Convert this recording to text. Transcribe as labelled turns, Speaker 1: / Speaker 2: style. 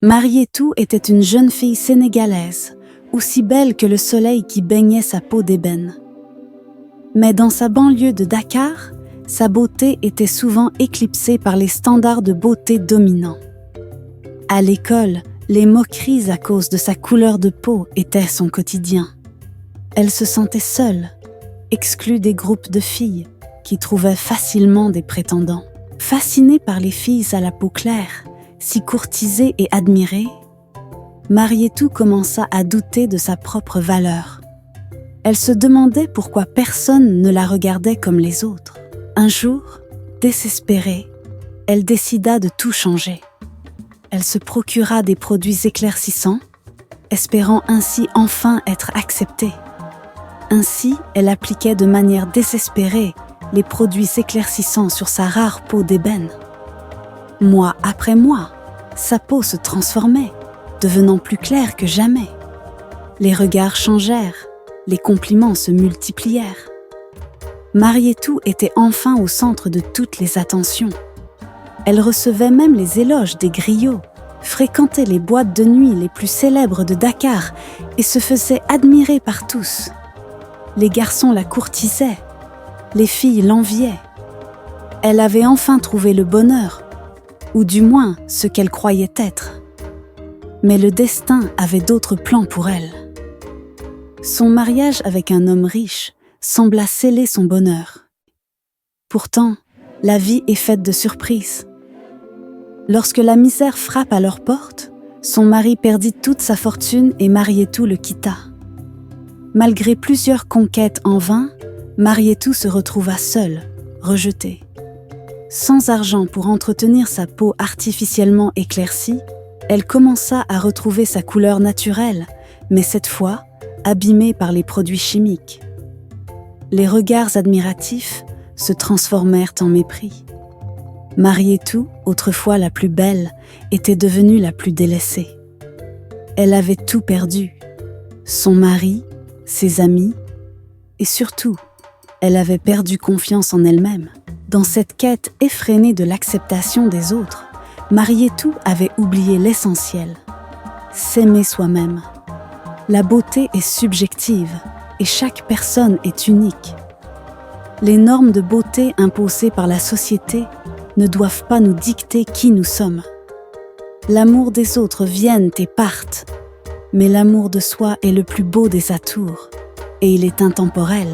Speaker 1: Marietou était une jeune fille sénégalaise, aussi belle que le soleil qui baignait sa peau d'ébène. Mais dans sa banlieue de Dakar, sa beauté était souvent éclipsée par les standards de beauté dominants. À l'école, les moqueries à cause de sa couleur de peau étaient son quotidien. Elle se sentait seule, exclue des groupes de filles qui trouvaient facilement des prétendants. Fascinée par les filles à la peau claire, si courtisée et admirée, Marietou commença à douter de sa propre valeur. Elle se demandait pourquoi personne ne la regardait comme les autres. Un jour, désespérée, elle décida de tout changer. Elle se procura des produits éclaircissants, espérant ainsi enfin être acceptée. Ainsi, elle appliquait de manière désespérée les produits éclaircissants sur sa rare peau d'ébène. Mois après mois, sa peau se transformait, devenant plus claire que jamais. Les regards changèrent, les compliments se multiplièrent. Marietou était enfin au centre de toutes les attentions. Elle recevait même les éloges des griots, fréquentait les boîtes de nuit les plus célèbres de Dakar et se faisait admirer par tous. Les garçons la courtisaient, les filles l'enviaient. Elle avait enfin trouvé le bonheur, ou du moins ce qu'elle croyait être. Mais le destin avait d'autres plans pour elle. Son mariage avec un homme riche sembla sceller son bonheur. Pourtant, la vie est faite de surprises. Lorsque la misère frappe à leur porte, son mari perdit toute sa fortune et Marietou le quitta. Malgré plusieurs conquêtes en vain, Marietou se retrouva seule, rejetée. Sans argent pour entretenir sa peau artificiellement éclaircie, elle commença à retrouver sa couleur naturelle, mais cette fois, abîmée par les produits chimiques. Les regards admiratifs se transformèrent en mépris. Marietou, autrefois la plus belle, était devenue la plus délaissée. Elle avait tout perdu, son mari, ses amis, et surtout, elle avait perdu confiance en elle-même. Dans cette quête effrénée de l'acceptation des autres, Marietou avait oublié l'essentiel, s'aimer soi-même. La beauté est subjective et chaque personne est unique. Les normes de beauté imposées par la société ne doivent pas nous dicter qui nous sommes. L'amour des autres viennent et partent, mais l'amour de soi est le plus beau des atours et il est intemporel.